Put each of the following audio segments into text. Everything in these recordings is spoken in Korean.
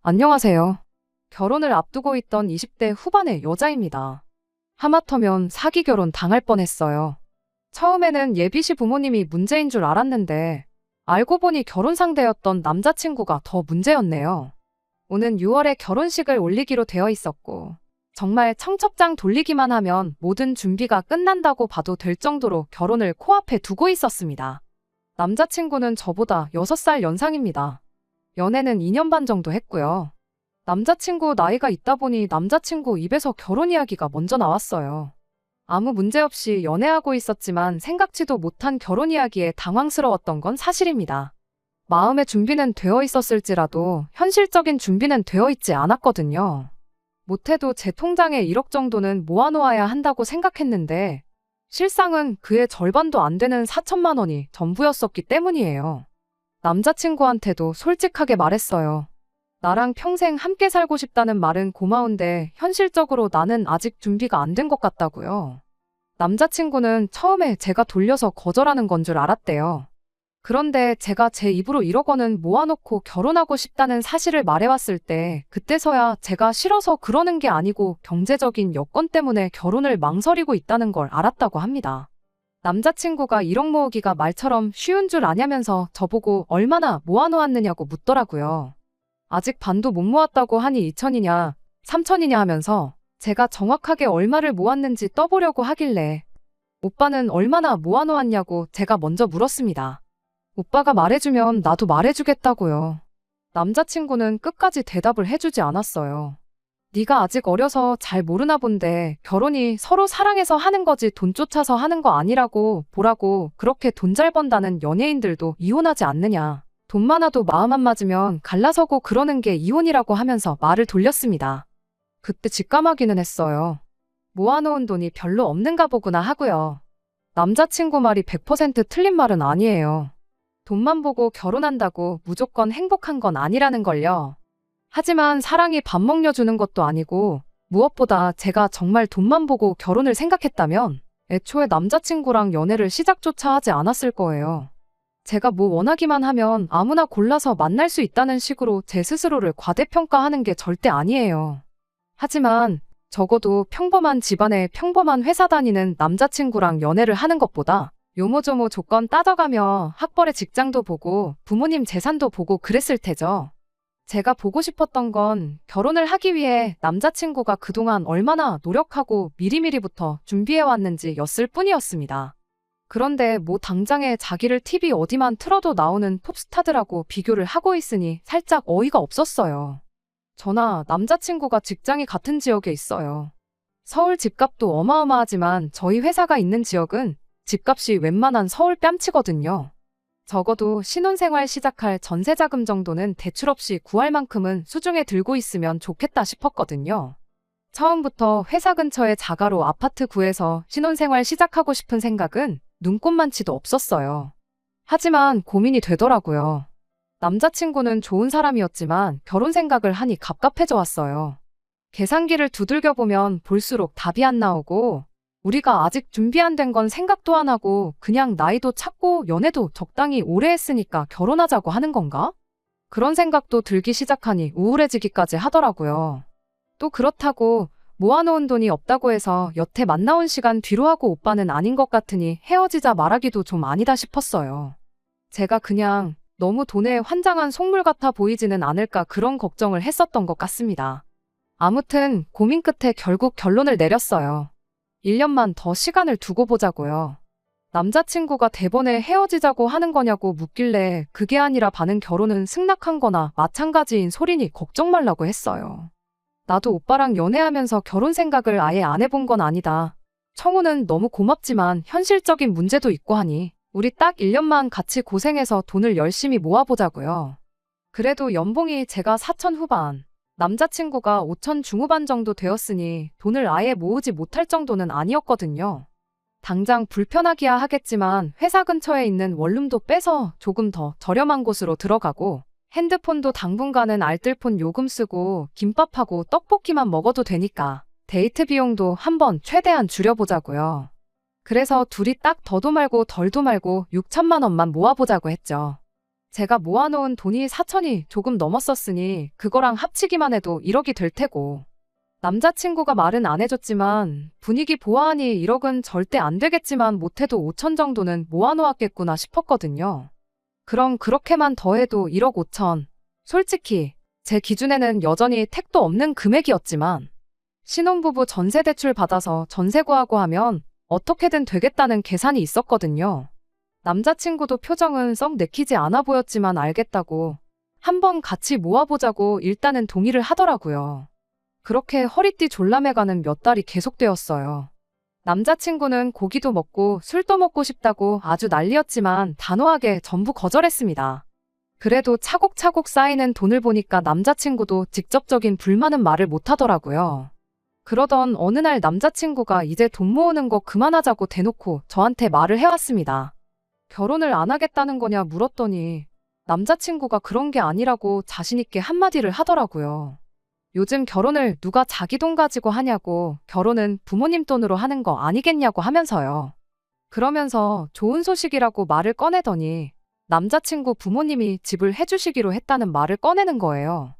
안녕하세요. 결혼을 앞두고 있던 20대 후반의 여자입니다. 하마터면 사기 결혼 당할 뻔했어요. 처음에는 예비 시 부모님이 문제인 줄 알았는데 알고 보니 결혼 상대였던 남자친구가 더 문제였네요. 오는 6월에 결혼식을 올리기로 되어 있었고 정말 청첩장 돌리기만 하면 모든 준비가 끝난다고 봐도 될 정도로 결혼을 코앞에 두고 있었습니다. 남자친구는 저보다 6살 연상입니다. 연애는 2년 반 정도 했고요. 남자친구 나이가 있다 보니 남자친구 입에서 결혼 이야기가 먼저 나왔어요. 아무 문제 없이 연애하고 있었지만 생각지도 못한 결혼 이야기에 당황스러웠던 건 사실입니다. 마음의 준비는 되어 있었을지라도 현실적인 준비는 되어 있지 않았거든요. 못해도 제 통장에 1억 정도는 모아놓아야 한다고 생각했는데 실상은 그의 절반도 안 되는 4천만 원이 전부였었기 때문이에요. 남자친구한테도 솔직하게 말했어요. 나랑 평생 함께 살고 싶다는 말은 고마운데 현실적으로 나는 아직 준비가 안 된 것 같다고요. 남자친구는 처음에 제가 돌려서 거절하는 건 줄 알았대요. 그런데 제가 제 입으로 1억 원은 모아놓고 결혼하고 싶다는 사실을 말해왔을 때 그때서야 제가 싫어서 그러는 게 아니고 경제적인 여건 때문에 결혼을 망설이고 있다는 걸 알았다고 합니다. 남자친구가 1억 모으기가 말처럼 쉬운 줄 아냐면서 저보고 얼마나 모아놓았느냐고 묻더라고요. 아직 반도 못 모았다고 하니 2천이냐, 3천이냐 하면서 제가 정확하게 얼마를 모았는지 떠보려고 하길래 오빠는 얼마나 모아놓았냐고 제가 먼저 물었습니다. 오빠가 말해주면 나도 말해주겠다고요. 남자친구는 끝까지 대답을 해주지 않았어요. 네가 아직 어려서 잘 모르나 본데 결혼이 서로 사랑해서 하는 거지 돈 쫓아서 하는 거 아니라고 보라고. 그렇게 돈 잘 번다는 연예인들도 이혼하지 않느냐. 돈 많아도 마음 안 맞으면 갈라서고 그러는 게 이혼이라고 하면서 말을 돌렸습니다. 그때 직감하기는 했어요. 모아놓은 돈이 별로 없는가 보구나 하고요. 남자친구 말이 100% 틀린 말은 아니에요. 돈만 보고 결혼한다고 무조건 행복한 건 아니라는 걸요. 하지만 사랑이 밥 먹여주는 것도 아니고 무엇보다 제가 정말 돈만 보고 결혼을 생각했다면 애초에 남자친구랑 연애를 시작조차 하지 않았을 거예요. 제가 뭐 원하기만 하면 아무나 골라서 만날 수 있다는 식으로 제 스스로를 과대평가하는 게 절대 아니에요. 하지만 적어도 평범한 집안에 평범한 회사 다니는 남자친구랑 연애를 하는 것보다 요모조모 조건 따져가며 학벌의 직장도 보고 부모님 재산도 보고 그랬을 테죠. 제가 보고 싶었던 건 결혼을 하기 위해 남자친구가 그동안 얼마나 노력하고 미리미리부터 준비해왔는지 였을 뿐이었습니다. 그런데 뭐 당장에 자기를 TV 어디만 틀어도 나오는 톱스타들하고 비교를 하고 있으니 살짝 어이가 없었어요. 저나 남자친구가 직장이 같은 지역에 있어요. 서울 집값도 어마어마하지만 저희 회사가 있는 지역은 집값이 웬만한 서울 뺨치거든요. 적어도 신혼생활 시작할 전세자금 정도는 대출 없이 구할 만큼은 수중에 들고 있으면 좋겠다 싶었거든요. 처음부터 회사 근처에 자가로 아파트 구해서 신혼생활 시작하고 싶은 생각은 눈꼽만치도 없었어요. 하지만 고민이 되더라고요. 남자친구는 좋은 사람이었지만 결혼 생각을 하니 갑갑해져 왔어요. 계산기를 두들겨보면 볼수록 답이 안 나오고 우리가 아직 준비 안 된 건 생각도 안 하고 그냥 나이도 찼고 연애도 적당히 오래 했으니까 결혼하자고 하는 건가? 그런 생각도 들기 시작하니 우울해지기까지 하더라고요. 또 그렇다고 모아놓은 돈이 없다고 해서 여태 만나온 시간 뒤로 하고 오빠는 아닌 것 같으니 헤어지자 말하기도 좀 아니다 싶었어요. 제가 그냥 너무 돈에 환장한 속물 같아 보이지는 않을까 그런 걱정을 했었던 것 같습니다. 아무튼 고민 끝에 결국 결론을 내렸어요. 1년만 더 시간을 두고 보자고요. 남자친구가 대번에 헤어지자고 하는 거냐고 묻길래 그게 아니라 반은 결혼은 승낙한 거나 마찬가지인 소리니 걱정 말라고 했어요. 나도 오빠랑 연애하면서 결혼 생각을 아예 안 해본 건 아니다. 청혼은 너무 고맙지만 현실적인 문제도 있고 하니 우리 딱 1년만 같이 고생해서 돈을 열심히 모아보자고요. 그래도 연봉이 제가 4천 후반, 남자친구가 5천 중후반 정도 되었으니 돈을 아예 모으지 못할 정도는 아니었거든요. 당장 불편하기야 하겠지만 회사 근처에 있는 원룸도 빼서 조금 더 저렴한 곳으로 들어가고 핸드폰도 당분간은 알뜰폰 요금 쓰고 김밥하고 떡볶이만 먹어도 되니까 데이트 비용도 한번 최대한 줄여보자고요. 그래서 둘이 딱 더도 말고 덜도 말고 6천만 원만 모아보자고 했죠. 제가 모아놓은 돈이 4천이 조금 넘었었으니 그거랑 합치기만 해도 1억이 될 테고. 남자친구가 말은 안 해줬지만 분위기 보아하니 1억은 절대 안 되겠지만 못해도 5천 정도는 모아놓았겠구나 싶었거든요. 그럼 그렇게만 더해도 1억 5천. 솔직히 제 기준에는 여전히 택도 없는 금액이었지만 신혼부부 전세 대출 받아서 전세 구하고 하면 어떻게든 되겠다는 계산이 있었거든요. 남자친구도 표정은 썩 내키지 않아 보였지만 알겠다고 한번 같이 모아보자고 일단은 동의를 하더라고요. 그렇게 허리띠 졸라매가는 몇 달이 계속되었어요. 남자친구는 고기도 먹고 술도 먹고 싶다고 아주 난리였지만 단호하게 전부 거절했습니다. 그래도 차곡차곡 쌓이는 돈을 보니까 남자친구도 직접적인 불만은 말을 못하더라고요. 그러던 어느 날 남자친구가 이제 돈 모으는 거 그만하자고 대놓고 저한테 말을 해왔습니다. 결혼을 안 하겠다는 거냐 물었더니 남자친구가 그런 게 아니라고 자신있게 한마디를 하더라고요. 요즘 결혼을 누가 자기 돈 가지고 하냐고, 결혼은 부모님 돈으로 하는 거 아니겠냐고 하면서요. 그러면서 좋은 소식이라고 말을 꺼내더니 남자친구 부모님이 집을 해주시기로 했다는 말을 꺼내는 거예요.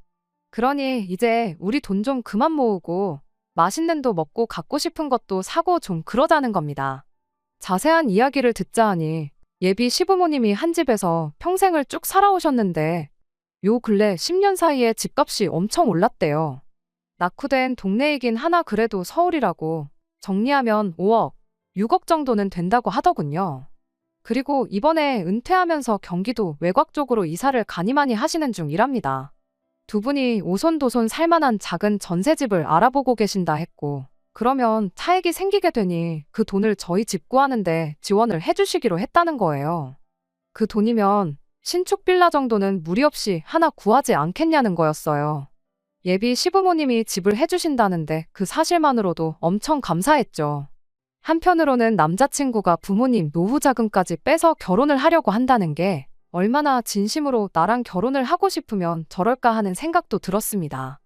그러니 이제 우리 돈 좀 그만 모으고 맛있는 도 먹고 갖고 싶은 것도 사고 좀 그러자는 겁니다. 자세한 이야기를 듣자 하니 예비 시부모님이 한 집에서 평생을 쭉 살아오셨는데 요 근래 10년 사이에 집값이 엄청 올랐대요. 낙후된 동네이긴 하나 그래도 서울이라고 정리하면 5억, 6억 정도는 된다고 하더군요. 그리고 이번에 은퇴하면서 경기도 외곽 쪽으로 이사를 가니마니 하시는 중이랍니다. 두 분이 오손도손 살만한 작은 전세집을 알아보고 계신다 했고, 그러면 차익이 생기게 되니 그 돈을 저희 집 구하는데 지원을 해주시기로 했다는 거예요. 그 돈이면 신축 빌라 정도는 무리 없이 하나 구하지 않겠냐는 거였어요. 예비 시부모님이 집을 해주신다는데 그 사실만으로도 엄청 감사했죠. 한편으로는 남자친구가 부모님 노후 자금까지 빼서 결혼을 하려고 한다는 게 얼마나 진심으로 나랑 결혼을 하고 싶으면 저럴까 하는 생각도 들었습니다.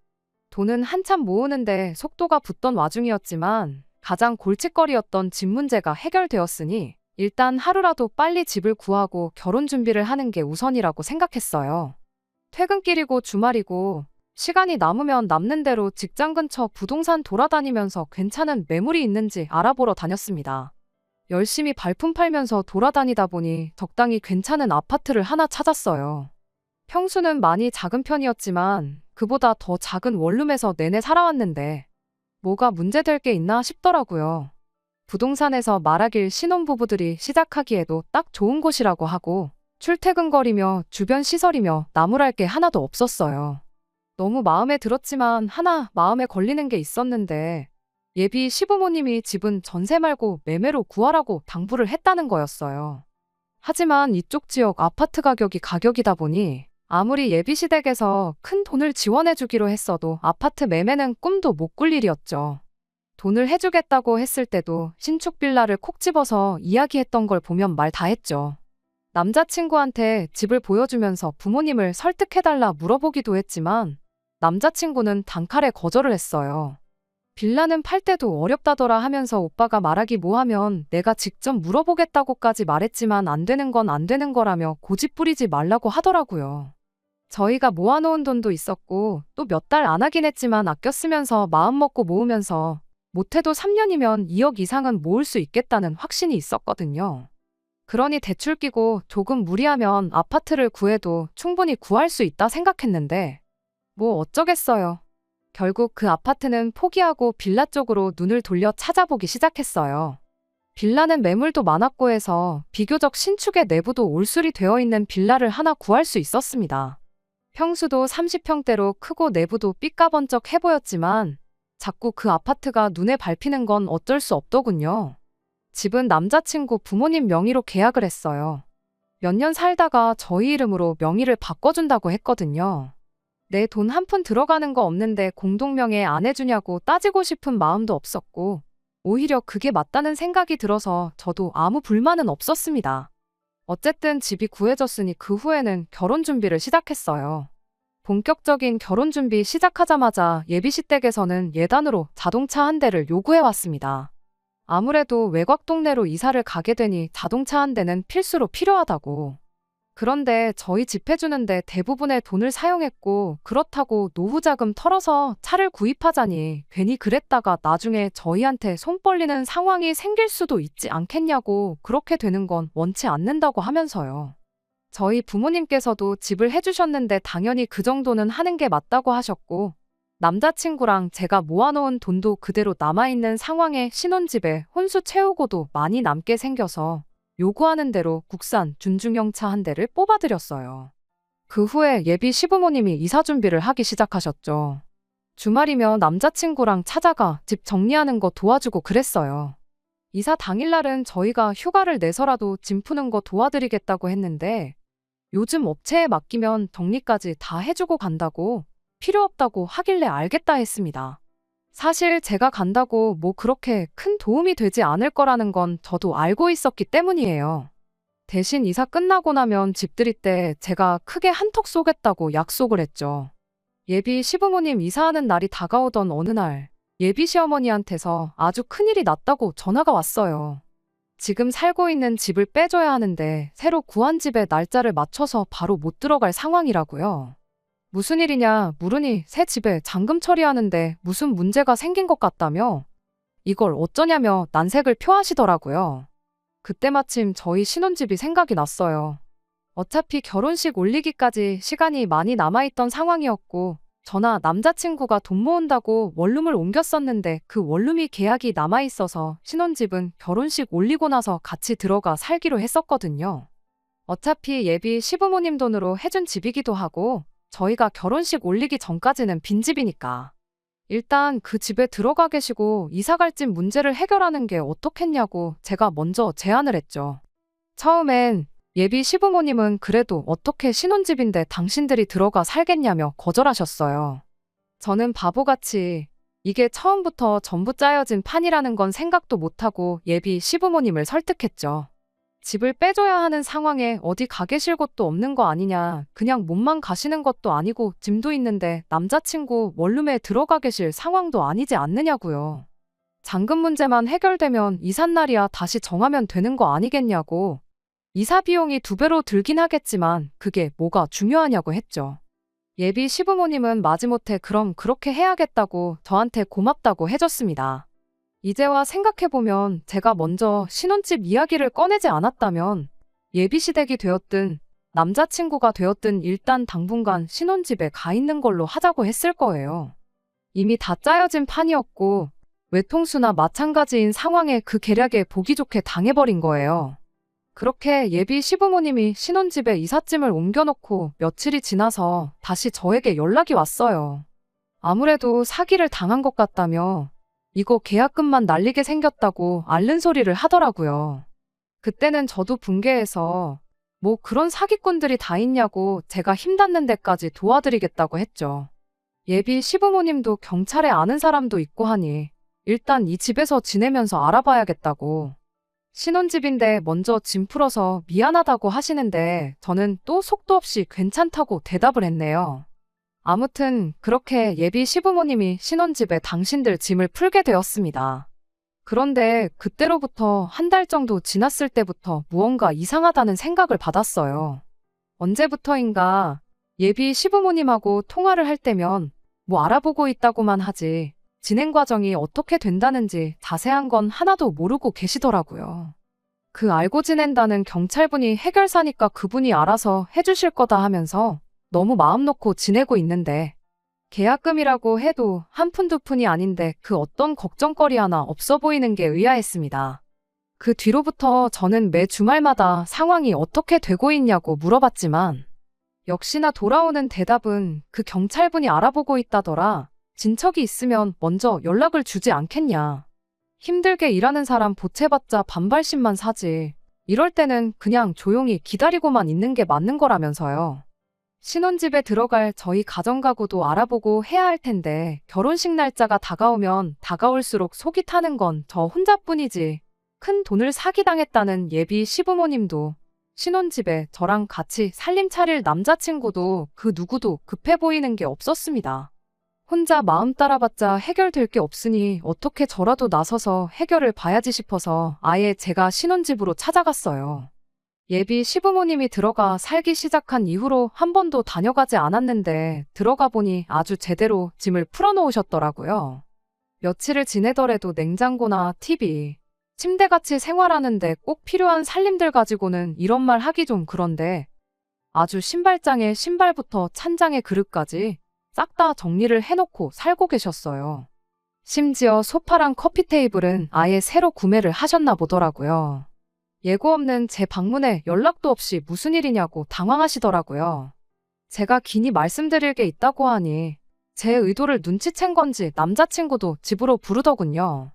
돈은 한참 모으는데 속도가 붙던 와중이었지만 가장 골칫거리였던 집 문제가 해결되었으니 일단 하루라도 빨리 집을 구하고 결혼 준비를 하는 게 우선이라고 생각했어요. 퇴근길이고 주말이고 시간이 남으면 남는 대로 직장 근처 부동산 돌아다니면서 괜찮은 매물이 있는지 알아보러 다녔습니다. 열심히 발품 팔면서 돌아다니다 보니 적당히 괜찮은 아파트를 하나 찾았어요. 평수는 많이 작은 편이었지만 그보다 더 작은 원룸에서 내내 살아왔는데 뭐가 문제될 게 있나 싶더라고요. 부동산에서 말하길 신혼부부들이 시작하기에도 딱 좋은 곳이라고 하고 출퇴근거리며 주변 시설이며 나무랄 게 하나도 없었어요. 너무 마음에 들었지만 하나 마음에 걸리는 게 있었는데 예비 시부모님이 집은 전세 말고 매매로 구하라고 당부를 했다는 거였어요. 하지만 이쪽 지역 아파트 가격이 가격이다 보니 아무리 예비 시댁에서 큰 돈을 지원해주기로 했어도 아파트 매매는 꿈도 못 꿀 일이었죠. 돈을 해주겠다고 했을 때도 신축 빌라를 콕 집어서 이야기했던 걸 보면 말 다 했죠. 남자친구한테 집을 보여주면서 부모님을 설득해달라 물어보기도 했지만 남자친구는 단칼에 거절을 했어요. 빌라는 팔 때도 어렵다더라 하면서 오빠가 말하기 뭐하면 내가 직접 물어보겠다고까지 말했지만 안 되는 건 안 되는 거라며 고집 부리지 말라고 하더라고요. 저희가 모아놓은 돈도 있었고 또 몇 달 안 하긴 했지만 아껴 쓰면서 마음 먹고 모으면서 못해도 3년이면 2억 이상은 모을 수 있겠다는 확신이 있었거든요. 그러니 대출 끼고 조금 무리하면 아파트를 구해도 충분히 구할 수 있다 생각했는데 뭐 어쩌겠어요. 결국 그 아파트는 포기하고 빌라 쪽으로 눈을 돌려 찾아보기 시작했어요. 빌라는 매물도 많았고 해서 비교적 신축의 내부도 올술이 되어 있는 빌라를 하나 구할 수 있었습니다. 평수도 30평대로 크고 내부도 삐까번쩍해 보였지만 자꾸 그 아파트가 눈에 밟히는 건 어쩔 수 없더군요. 집은 남자친구 부모님 명의로 계약을 했어요. 몇 년 살다가 저희 이름으로 명의를 바꿔준다고 했거든요. 내 돈 한 푼 들어가는 거 없는데 공동명의에 안 해주냐고 따지고 싶은 마음도 없었고 오히려 그게 맞다는 생각이 들어서 저도 아무 불만은 없었습니다. 어쨌든 집이 구해졌으니 그 후에는 결혼 준비를 시작했어요. 본격적인 결혼 준비 시작하자마자 예비시댁에서는 예단으로 자동차 한 대를 요구해왔습니다. 아무래도 외곽 동네로 이사를 가게 되니 자동차 한 대는 필수로 필요하다고. 그런데 저희 집 해주는데 대부분의 돈을 사용했고 그렇다고 노후 자금 털어서 차를 구입하자니 괜히 그랬다가 나중에 저희한테 손 벌리는 상황이 생길 수도 있지 않겠냐고 그렇게 되는 건 원치 않는다고 하면서요. 저희 부모님께서도 집을 해주셨는데 당연히 그 정도는 하는 게 맞다고 하셨고 남자친구랑 제가 모아놓은 돈도 그대로 남아있는 상황에 신혼집에 혼수 채우고도 많이 남게 생겨서 요구하는 대로 국산 준중형 차 한 대를 뽑아드렸어요. 그 후에 예비 시부모님이 이사 준비를 하기 시작하셨죠. 주말이면 남자친구랑 찾아가 집 정리하는 거 도와주고 그랬어요. 이사 당일날은 저희가 휴가를 내서라도 짐 푸는 거 도와드리겠다고 했는데 요즘 업체에 맡기면 정리까지 다 해주고 간다고 필요 없다고 하길래 알겠다 했습니다. 사실 제가 간다고 뭐 그렇게 큰 도움이 되지 않을 거라는 건 저도 알고 있었기 때문이에요. 대신 이사 끝나고 나면 집 들일 때 제가 크게 한턱 쏘겠다고 약속을 했죠. 예비 시부모님 이사하는 날이 다가오던 어느 날 예비 시어머니한테서 아주 큰일이 났다고 전화가 왔어요. 지금 살고 있는 집을 빼줘야 하는데 새로 구한 집에 날짜를 맞춰서 바로 못 들어갈 상황이라고요. 무슨 일이냐 물으니 새 집에 잔금 처리하는데 무슨 문제가 생긴 것 같다며 이걸 어쩌냐며 난색을 표하시더라고요. 그때 마침 저희 신혼집이 생각이 났어요. 어차피 결혼식 올리기까지 시간이 많이 남아있던 상황이었고 저나 남자친구가 돈 모은다고 원룸을 옮겼었는데 그 원룸이 계약이 남아있어서 신혼집은 결혼식 올리고 나서 같이 들어가 살기로 했었거든요. 어차피 예비 시부모님 돈으로 해준 집이기도 하고 저희가 결혼식 올리기 전까지는 빈집이니까. 일단 그 집에 들어가 계시고 이사갈 집 문제를 해결하는 게 어떻겠냐고 제가 먼저 제안을 했죠. 처음엔 예비 시부모님은 그래도 어떻게 신혼집인데 당신들이 들어가 살겠냐며 거절하셨어요. 저는 바보같이 이게 처음부터 전부 짜여진 판이라는 건 생각도 못하고 예비 시부모님을 설득했죠. 집을 빼줘야 하는 상황에 어디 가 계실 곳도 없는 거 아니냐. 그냥 몸만 가시는 것도 아니고 짐도 있는데 남자친구 원룸에 들어가 계실 상황도 아니지 않느냐고요. 잔금 문제만 해결되면 이삿날이야 다시 정하면 되는 거 아니겠냐고. 이사 비용이 2배로 들긴 하겠지만 그게 뭐가 중요하냐고 했죠. 예비 시부모님은 마지못해 그럼 그렇게 해야겠다고 저한테 고맙다고 해줬습니다. 이제와 생각해보면 제가 먼저 신혼집 이야기를 꺼내지 않았다면 예비시댁이 되었든 남자친구가 되었든 일단 당분간 신혼집에 가 있는 걸로 하자고 했을 거예요. 이미 다 짜여진 판이었고 외통수나 마찬가지인 상황에 그 계략에 보기 좋게 당해버린 거예요. 그렇게 예비 시부모님이 신혼집에 이삿짐을 옮겨놓고 며칠이 지나서 다시 저에게 연락이 왔어요. 아무래도 사기를 당한 것 같다며 이거 계약금만 날리게 생겼다고 앓는 소리를 하더라고요. 그때는 저도 붕괴해서 뭐 그런 사기꾼들이 다 있냐고 제가 힘닿는 데까지 도와드리겠다고 했죠. 예비 시부모님도 경찰에 아는 사람도 있고 하니 일단 이 집에서 지내면서 알아봐야겠다고. 신혼집인데 먼저 짐 풀어서 미안하다고 하시는데 저는 또 속도 없이 괜찮다고 대답을 했네요. 아무튼 그렇게 예비 시부모님이 신혼집에 당신들 짐을 풀게 되었습니다. 그런데 그때로부터 한 달 정도 지났을 때부터 무언가 이상하다는 생각을 받았어요. 언제부터인가 예비 시부모님하고 통화를 할 때면 뭐 알아보고 있다고만 하지 진행 과정이 어떻게 된다는지 자세한 건 하나도 모르고 계시더라고요. 그 알고 지낸다는 경찰분이 해결사니까 그분이 알아서 해주실 거다 하면서 너무 마음 놓고 지내고 있는데 계약금이라고 해도 한 푼 두 푼이 아닌데 그 어떤 걱정거리 하나 없어 보이는 게 의아했습니다. 그 뒤로부터 저는 매 주말마다 상황이 어떻게 되고 있냐고 물어봤지만 역시나 돌아오는 대답은 그 경찰분이 알아보고 있다더라. 진척이 있으면 먼저 연락을 주지 않겠냐. 힘들게 일하는 사람 보채봤자 반발심만 사지. 이럴 때는 그냥 조용히 기다리고만 있는 게 맞는 거라면서요. 신혼집에 들어갈 저희 가정가구도 알아보고 해야 할 텐데 결혼식 날짜가 다가오면 다가올수록 속이 타는 건 저 혼자뿐이지. 큰 돈을 사기당했다는 예비 시부모님도 신혼집에 저랑 같이 살림 차릴 남자친구도 그 누구도 급해 보이는 게 없었습니다. 혼자 마음 따라봤자 해결될 게 없으니 어떻게 저라도 나서서 해결을 봐야지 싶어서 아예 제가 신혼집으로 찾아갔어요. 예비 시부모님이 들어가 살기 시작한 이후로 한 번도 다녀가지 않았는데 들어가 보니 아주 제대로 짐을 풀어놓으셨더라고요. 며칠을 지내더라도 냉장고나 TV, 침대같이 생활하는데 꼭 필요한 살림들 가지고는 이런 말 하기 좀 그런데 아주 신발장에 신발부터 찬장에 그릇까지 싹 다 정리를 해놓고 살고 계셨어요. 심지어 소파랑 커피 테이블은 아예 새로 구매를 하셨나 보더라고요. 예고 없는 제 방문에 연락도 없이 무슨 일이냐고 당황하시더라고요. 제가 긴히 말씀드릴 게 있다고 하니 제 의도를 눈치챈 건지 남자친구도 집으로 부르더군요.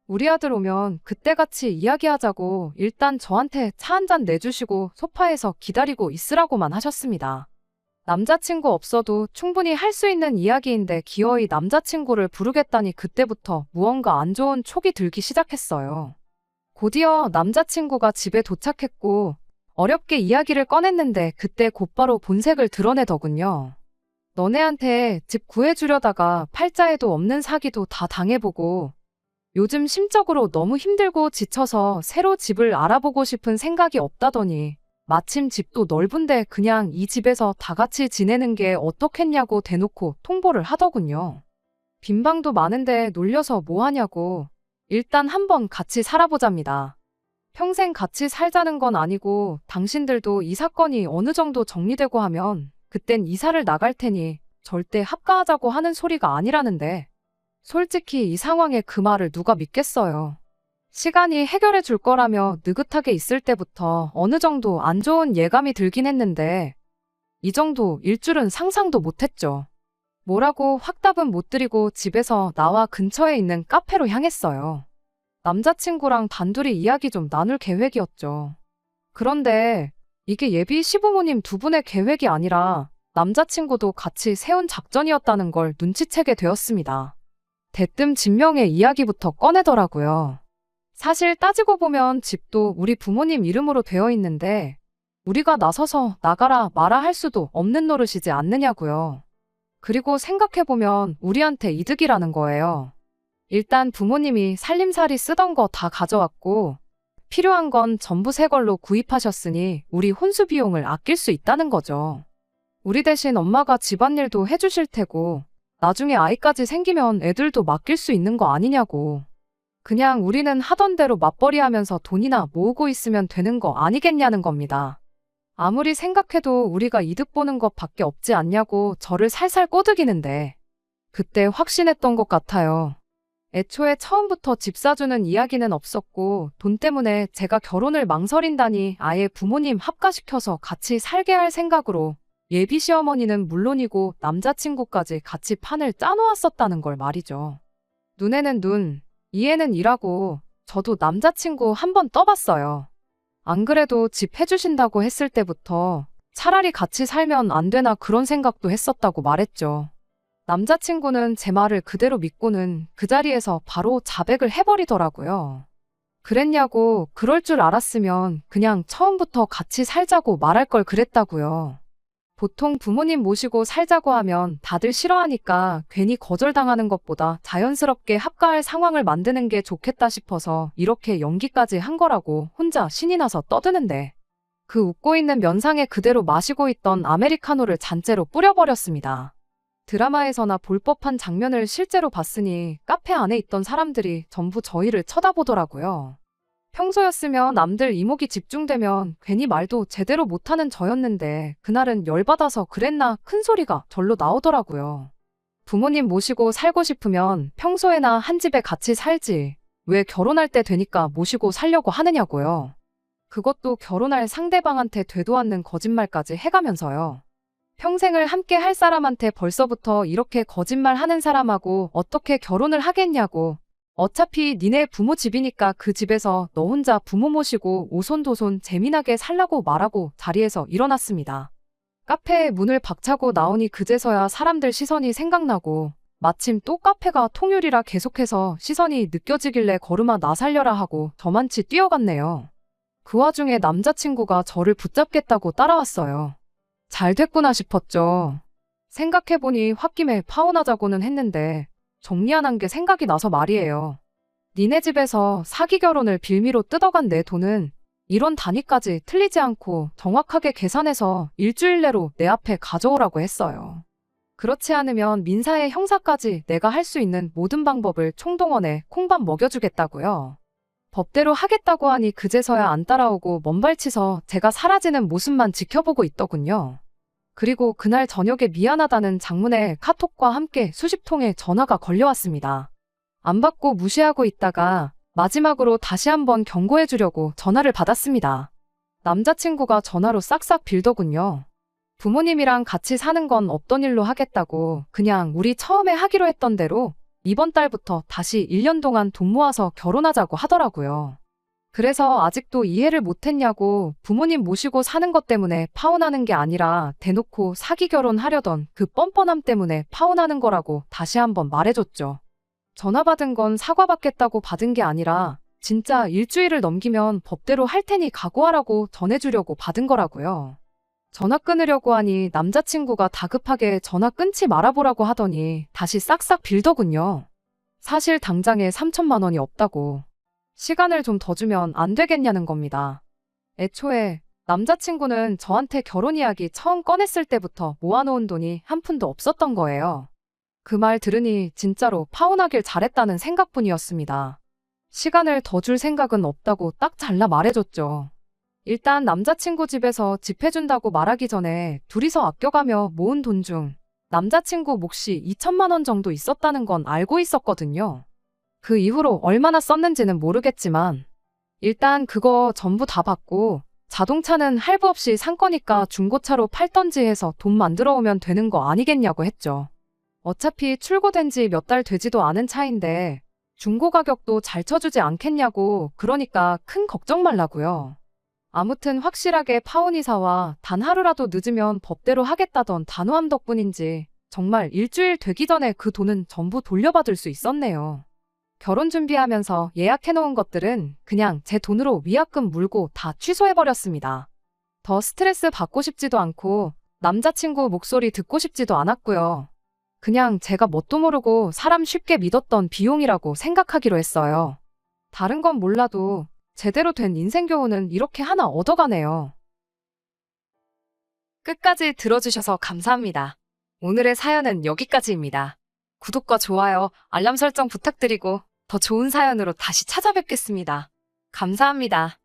우리 아들 오면 그때 같이 이야기하자고 일단 저한테 차 한 잔 내주시고 소파에서 기다리고 있으라고만 하셨습니다. 남자친구 없어도 충분히 할 수 있는 이야기인데 기어이 남자친구를 부르겠다니 그때부터 무언가 안 좋은 촉이 들기 시작했어요. 곧이어 남자친구가 집에 도착했고 어렵게 이야기를 꺼냈는데 그때 곧바로 본색을 드러내더군요. 너네한테 집 구해주려다가 팔자에도 없는 사기도 다 당해보고 요즘 심적으로 너무 힘들고 지쳐서 새로 집을 알아보고 싶은 생각이 없다더니 마침 집도 넓은데 그냥 이 집에서 다 같이 지내는 게 어떻겠냐고 대놓고 통보를 하더군요. 빈방도 많은데 놀려서 뭐하냐고 일단 한번 같이 살아보잡니다. 평생 같이 살자는 건 아니고 당신들도 이 사건이 어느 정도 정리되고 하면 그땐 이사를 나갈 테니 절대 합가하자고 하는 소리가 아니라는데 솔직히 이 상황에 그 말을 누가 믿겠어요. 시간이 해결해 줄 거라며 느긋하게 있을 때부터 어느 정도 안 좋은 예감이 들긴 했는데 이 정도일 줄은 상상도 못했죠. 뭐라고 확답은 못 드리고 집에서 나와 근처에 있는 카페로 향했어요. 남자친구랑 단둘이 이야기 좀 나눌 계획이었죠. 그런데 이게 예비 시부모님 두 분의 계획이 아니라 남자친구도 같이 세운 작전이었다는 걸 눈치채게 되었습니다. 대뜸 진명의 이야기부터 꺼내더라고요. 사실 따지고 보면 집도 우리 부모님 이름으로 되어 있는데 우리가 나서서 나가라 마라 할 수도 없는 노릇이지 않느냐고요. 그리고 생각해보면 우리한테 이득이라는 거예요. 일단 부모님이 살림살이 쓰던 거 다 가져왔고 필요한 건 전부 새 걸로 구입하셨으니 우리 혼수 비용을 아낄 수 있다는 거죠. 우리 대신 엄마가 집안일도 해주실 테고 나중에 아이까지 생기면 애들도 맡길 수 있는 거 아니냐고. 그냥 우리는 하던 대로 맞벌이 하면서 돈이나 모으고 있으면 되는 거 아니겠냐는 겁니다. 아무리 생각해도 우리가 이득 보는 것밖에 없지 않냐고 저를 살살 꼬드기는데 그때 확신했던 것 같아요. 애초에 처음부터 집 사주는 이야기는 없었고 돈 때문에 제가 결혼을 망설인다니 아예 부모님 합가시켜서 같이 살게 할 생각으로 예비 시어머니는 물론이고 남자친구까지 같이 판을 짜놓았었다는 걸 말이죠. 눈에는 눈, 이에는 이라고 저도 남자친구 한 번 떠봤어요. 안 그래도 집 해주신다고 했을 때부터 차라리 같이 살면 안 되나 그런 생각도 했었다고 말했죠. 남자친구는 제 말을 그대로 믿고는 그 자리에서 바로 자백을 해버리더라고요. 그랬냐고 그럴 줄 알았으면 그냥 처음부터 같이 살자고 말할 걸 그랬다고요. 보통 부모님 모시고 살자고 하면 다들 싫어하니까 괜히 거절당하는 것보다 자연스럽게 합가할 상황을 만드는 게 좋겠다 싶어서 이렇게 연기까지 한 거라고 혼자 신이 나서 떠드는데 그 웃고 있는 면상에 그대로 마시고 있던 아메리카노를 잔째로 뿌려버렸습니다. 드라마에서나 볼 법한 장면을 실제로 봤으니 카페 안에 있던 사람들이 전부 저희를 쳐다보더라고요. 평소였으면 남들 이목이 집중되면 괜히 말도 제대로 못하는 저였는데 그날은 열받아서 그랬나 큰 소리가 절로 나오더라고요. 부모님 모시고 살고 싶으면 평소에나 한 집에 같이 살지 왜 결혼할 때 되니까 모시고 살려고 하느냐고요. 그것도 결혼할 상대방한테 되도 않는 거짓말까지 해가면서요. 평생을 함께 할 사람한테 벌써부터 이렇게 거짓말하는 사람하고 어떻게 결혼을 하겠냐고. 어차피 니네 부모 집이니까 그 집에서 너 혼자 부모 모시고 오손도손 재미나게 살라고 말하고 자리에서 일어났습니다. 카페에 문을 박차고 나오니 그제서야 사람들 시선이 생각나고 마침 또 카페가 통율이라 계속해서 시선이 느껴지길래 걸음아 나 살려라 하고 저만치 뛰어갔네요. 그 와중에 남자친구가 저를 붙잡겠다고 따라왔어요. 잘 됐구나 싶었죠. 생각해보니 홧김에 파혼하자고는 했는데 정리 안 한 게 생각이 나서 말이에요. 니네 집에서 사기 결혼을 빌미로 뜯어간 내 돈은 이런 단위까지 틀리지 않고 정확하게 계산해서 일주일 내로 내 앞에 가져오라고 했어요. 그렇지 않으면 민사에 형사까지 내가 할 수 있는 모든 방법을 총동원해 콩밥 먹여주겠다고요. 법대로 하겠다고 하니 그제서야 안 따라오고 먼발치서 제가 사라지는 모습만 지켜보고 있더군요. 그리고 그날 저녁에 미안하다는 장문의 카톡과 함께 수십 통의 전화가 걸려왔습니다. 안 받고 무시하고 있다가 마지막으로 다시 한번 경고해 주려고 전화를 받았습니다. 남자친구가 전화로 싹싹 빌더군요. 부모님이랑 같이 사는 건 없던 일로 하겠다고 그냥 우리 처음에 하기로 했던 대로 이번 달부터 다시 1년 동안 돈 모아서 결혼하자고 하더라고요. 그래서 아직도 이해를 못했냐고 부모님 모시고 사는 것 때문에 파혼하는 게 아니라 대놓고 사기 결혼하려던 그 뻔뻔함 때문에 파혼하는 거라고 다시 한번 말해줬죠. 전화 받은 건 사과받겠다고 받은 게 아니라 진짜 일주일을 넘기면 법대로 할 테니 각오하라고 전해주려고 받은 거라고요. 전화 끊으려고 하니 남자친구가 다급하게 전화 끊지 말아보라고 하더니 다시 싹싹 빌더군요. 사실 당장에 3천만 원이 없다고. 시간을 좀 더 주면 안 되겠냐는 겁니다. 애초에 남자친구는 저한테 결혼 이야기 처음 꺼냈을 때부터 모아놓은 돈이 한 푼도 없었던 거예요. 그 말 들으니 진짜로 파혼하길 잘했다는 생각뿐이었습니다. 시간을 더 줄 생각은 없다고 딱 잘라 말해줬죠. 일단 남자친구 집에서 집 해준다고 말하기 전에 둘이서 아껴가며 모은 돈 중 남자친구 몫이 2천만 원 정도 있었다는 건 알고 있었거든요. 그 이후로 얼마나 썼는지는 모르겠지만 일단 그거 전부 다 받고 자동차는 할부 없이 산 거니까 중고차로 팔던지 해서 돈 만들어 오면 되는 거 아니겠냐고 했죠. 어차피 출고된 지 몇 달 되지도 않은 차인데 중고 가격도 잘 쳐주지 않겠냐고 그러니까 큰 걱정 말라고요. 아무튼 확실하게 파혼 이사와 단 하루라도 늦으면 법대로 하겠다던 단호함 덕분인지 정말 일주일 되기 전에 그 돈은 전부 돌려받을 수 있었네요. 결혼 준비하면서 예약해놓은 것들은 그냥 제 돈으로 위약금 물고 다 취소해버렸습니다. 더 스트레스 받고 싶지도 않고 남자친구 목소리 듣고 싶지도 않았고요. 그냥 제가 뭣도 모르고 사람 쉽게 믿었던 비용이라고 생각하기로 했어요. 다른 건 몰라도 제대로 된 인생 교훈은 이렇게 하나 얻어가네요. 끝까지 들어주셔서 감사합니다. 오늘의 사연은 여기까지입니다. 구독과 좋아요, 알람 설정 부탁드리고 더 좋은 사연으로 다시 찾아뵙겠습니다. 감사합니다.